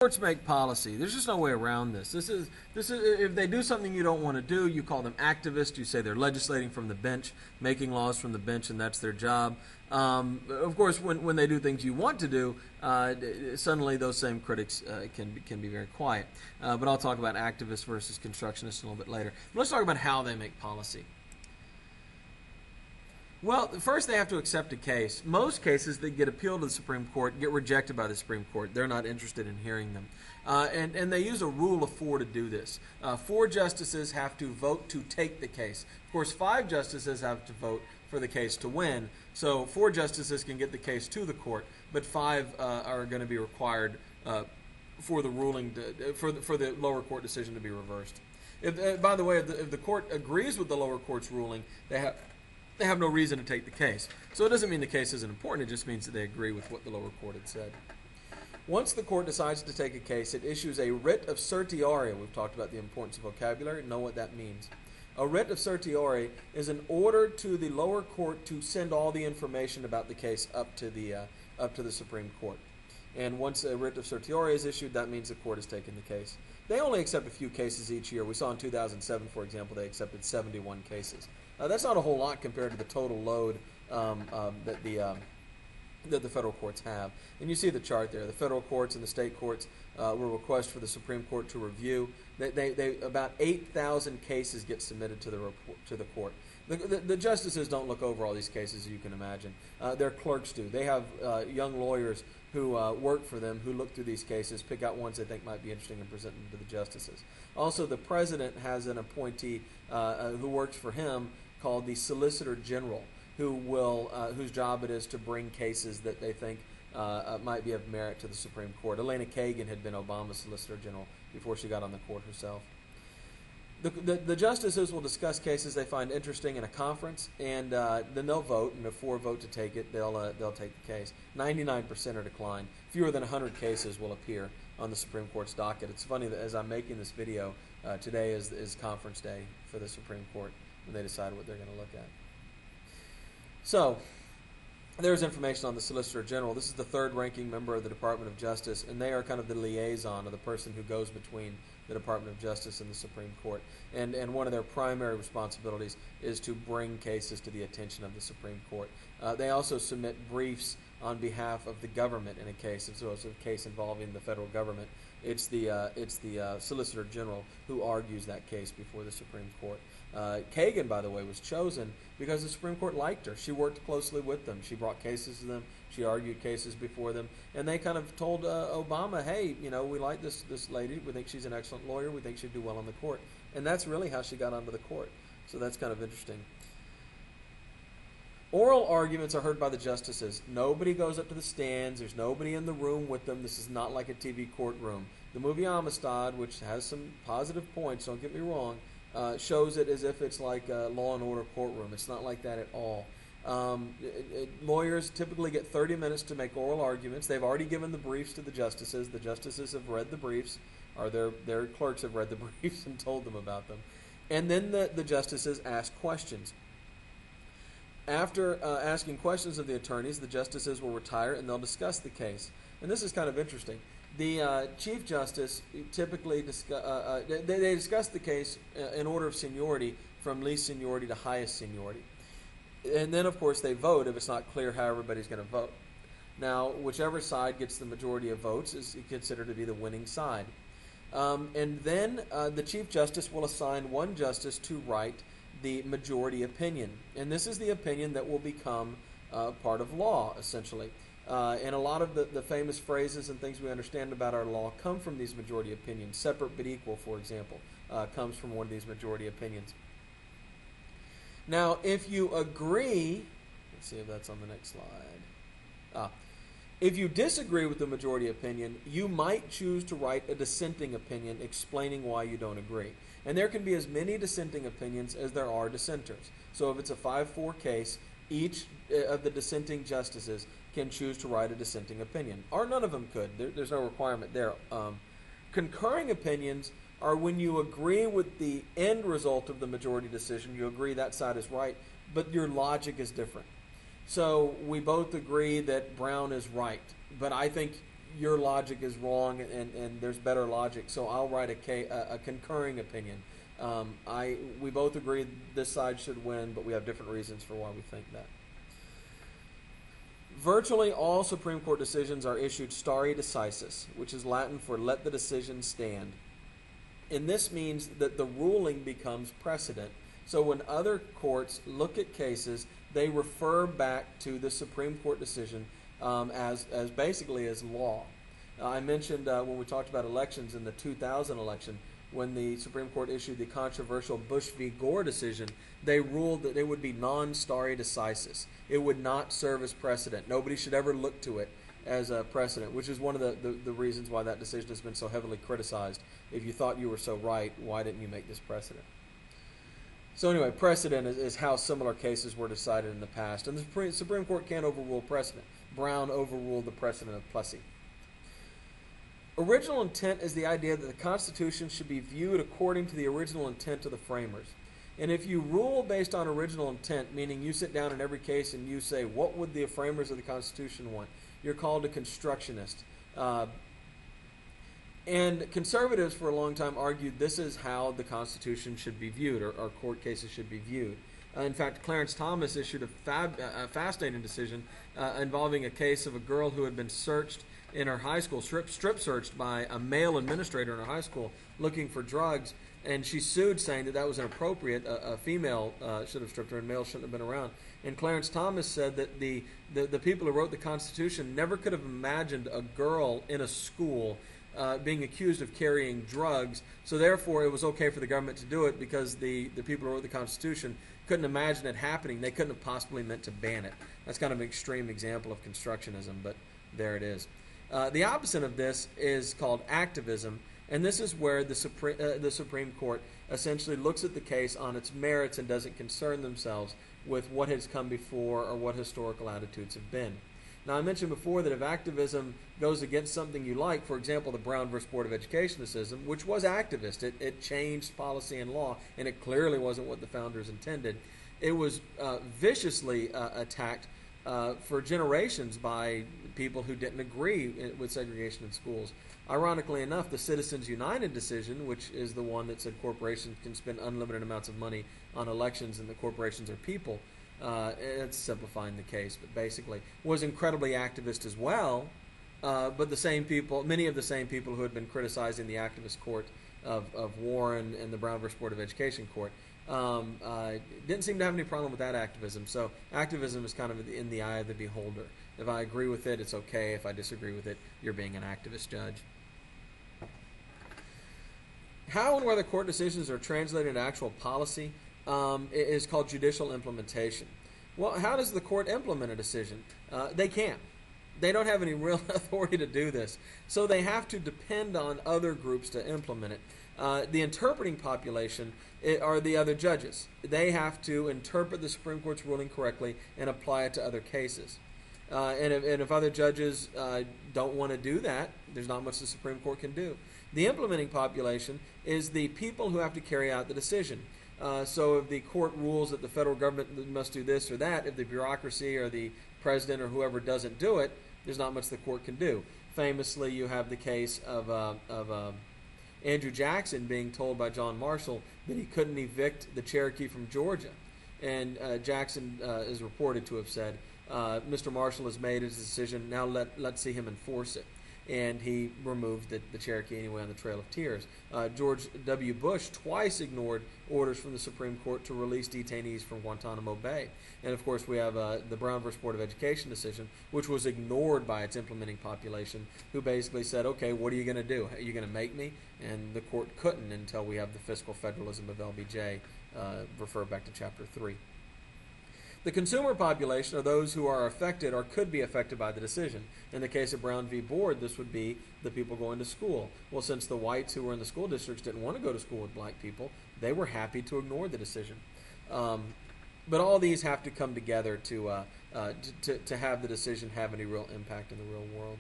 Courts make policy. There's just no way around this. This is if they do something you don't want to do, you call them activists. You say they're legislating from the bench, making laws from the bench, and that's their job. Of course, when they do things you want to do, suddenly those same critics can be very quiet. But I'll talk about activists versus constructionists a little bit later. But let's talk about how they make policy. Well, first they have to accept a case. Most cases that get appealed to the Supreme Court get rejected by the Supreme Court. They're not interested in hearing them. And they use a rule of 4 to do this. 4 justices have to vote to take the case. Of course, 5 justices have to vote for the case to win. So 4 justices can get the case to the court, but 5 are going to be required for the ruling for the lower court decision to be reversed. By the way, if the court agrees with the lower court's ruling, they have no reason to take the case. So it doesn't mean the case isn't important, it just means that they agree with what the lower court had said. Once the court decides to take a case, it issues a writ of certiorari. We've talked about the importance of vocabulary, know what that means. A writ of certiorari is an order to the lower court to send all the information about the case up to the Supreme Court. And once a writ of certiorari is issued, that means the court has taken the case. They only accept a few cases each year. We saw in 2007, for example, they accepted 71 cases. That's not a whole lot compared to the total load that the federal courts have. And you see the chart there. The federal courts and the state courts will request for the Supreme Court to review. About 8,000 cases get submitted to the court. The justices don't look over all these cases, as you can imagine. Their clerks do. They have young lawyers who work for them, who look through these cases, pick out ones they think might be interesting, and present them to the justices. Also, the president has an appointee who works for him called the Solicitor General, whose job it is to bring cases that they think might be of merit to the Supreme Court. Elena Kagan had been Obama's Solicitor General before she got on the court herself. The justices will discuss cases they find interesting in a conference, and then they'll vote, and if 4 vote to take it, they'll take the case. 99% are declined. Fewer than 100 cases will appear on the Supreme Court's docket. It's funny that as I'm making this video, today is conference day for the Supreme Court when they decide what they're going to look at. So, there's information on the Solicitor General. This is the 3rd ranking member of the Department of Justice, and they are kind of the liaison, or the person who goes between the Department of Justice and the Supreme Court. And one of their primary responsibilities is to bring cases to the attention of the Supreme Court. They also submit briefs on behalf of the government in a case. If it's a case involving the federal government, it's the Solicitor General who argues that case before the Supreme Court. Kagan, by the way, was chosen because the Supreme Court liked her. She worked closely with them. She brought cases to them. She argued cases before them. And they kind of told Obama, hey, we like this lady. We think she's an excellent lawyer. We think she'd do well on the court. And that's really how she got onto the court. So that's kind of interesting. Oral arguments are heard by the justices. Nobody goes up to the stands. There's nobody in the room with them. This is not like a TV courtroom. The movie Amistad, which has some positive points, don't get me wrong, shows it as if it's like a Law and Order courtroom. It's not like that at all. Lawyers typically get 30 minutes to make oral arguments. They've already given the briefs to the justices. The justices have read the briefs, or their clerks have read the briefs and told them about them. And then the justices ask questions. After asking questions of the attorneys, the justices will retire and they'll discuss the case. And this is kind of interesting. The Chief Justice typically they discuss the case in order of seniority from least seniority to highest seniority. And then, of course, they vote if it's not clear how everybody's going to vote. Now, whichever side gets the majority of votes is considered to be the winning side. And then the Chief Justice will assign one justice to write the majority opinion. And this is the opinion that will become part of law, essentially. And a lot of the famous phrases and things we understand about our law come from these majority opinions. Separate but equal, for example, comes from one of these majority opinions. Now, if you agree, let's see if that's on the next slide. If you disagree with the majority opinion, you might choose to write a dissenting opinion explaining why you don't agree. And there can be as many dissenting opinions as there are dissenters. So if it's a 5-4 case, each of the dissenting justices can choose to write a dissenting opinion. Or none of them could. There's no requirement there. Concurring opinions are when you agree with the end result of the majority decision. You agree that side is right, but your logic is different. So we both agree that Brown is right, but I think your logic is wrong and there's better logic, so I'll write a concurring opinion. We both agree this side should win, but we have different reasons for why we think that. Virtually all Supreme Court decisions are issued stare decisis, which is Latin for let the decision stand. And this means that the ruling becomes precedent. So when other courts look at cases, they refer back to the Supreme Court decision as basically as law. I mentioned when we talked about elections in the 2000 election, when the Supreme Court issued the controversial Bush v. Gore decision, they ruled that it would be non-stare decisis. It would not serve as precedent. Nobody should ever look to it as a precedent, which is one of the reasons why that decision has been so heavily criticized. If you thought you were so right, why didn't you make this precedent? So anyway, precedent is how similar cases were decided in the past. And the Supreme Court can't overrule precedent. Brown overruled the precedent of Plessy. Original intent is the idea that the Constitution should be viewed according to the original intent of the framers. And if you rule based on original intent, meaning you sit down in every case and you say, what would the framers of the Constitution want? You're called a constructionist. And conservatives for a long time argued this is how the Constitution should be viewed, or court cases should be viewed. In fact, Clarence Thomas issued a fascinating decision involving a case of a girl who had been searched in her high school, strip searched by a male administrator in her high school looking for drugs, and she sued saying that was inappropriate. A female should have stripped her and male shouldn't have been around. And Clarence Thomas said that the people who wrote the Constitution never could have imagined a girl in a school being accused of carrying drugs, so therefore it was okay for the government to do it because the people who wrote the Constitution couldn't imagine it happening. They couldn't have possibly meant to ban it. That's kind of an extreme example of constructionism, but there it is. The opposite of this is called activism, and this is where the Supreme Court essentially looks at the case on its merits and doesn't concern themselves with what has come before or what historical attitudes have been. Now, I mentioned before that if activism goes against something you like, for example, the Brown versus Board of Education decision, which was activist, it changed policy and law, and it clearly wasn't what the founders intended. It was viciously attacked for generations by people who didn't agree with segregation in schools. Ironically enough, the Citizens United decision, which is the one that said corporations can spend unlimited amounts of money on elections and that corporations are people, it's simplifying the case, but basically was incredibly activist as well. But the same people, many of the same people who had been criticizing the activist court of Warren and the Brown versus Board of Education court didn't seem to have any problem with that activism. So activism is kind of in the eye of the beholder. If I agree with it, it's okay. If I disagree with it, you're being an activist judge. How and whether court decisions are translated into actual policy is called judicial implementation. Well, how does the court implement a decision? They can't. They don't have any real authority to do this. So they have to depend on other groups to implement it. The interpreting population are the other judges. They have to interpret the Supreme Court's ruling correctly and apply it to other cases. And if other judges don't want to do that, there's not much the Supreme Court can do. The implementing population is the people who have to carry out the decision. So if the court rules that the federal government must do this or that, if the bureaucracy or the president or whoever doesn't do it, there's not much the court can do. Famously, you have the case of Andrew Jackson being told by John Marshall that he couldn't evict the Cherokee from Georgia. And Jackson is reported to have said, Mr. Marshall has made his decision, now let's see him enforce it. And he removed the Cherokee anyway on the Trail of Tears. George W. Bush twice ignored orders from the Supreme Court to release detainees from Guantanamo Bay. And of course we have the Brown versus Board of Education decision, which was ignored by its implementing population, who basically said, okay, what are you going to do? Are you going to make me? And the court couldn't until we have the fiscal federalism of LBJ, refer back to Chapter 3. The consumer population are those who are affected or could be affected by the decision. In the case of Brown v. Board, this would be the people going to school. Well, since the whites who were in the school districts didn't want to go to school with black people, they were happy to ignore the decision. But all these have to come together to have the decision have any real impact in the real world.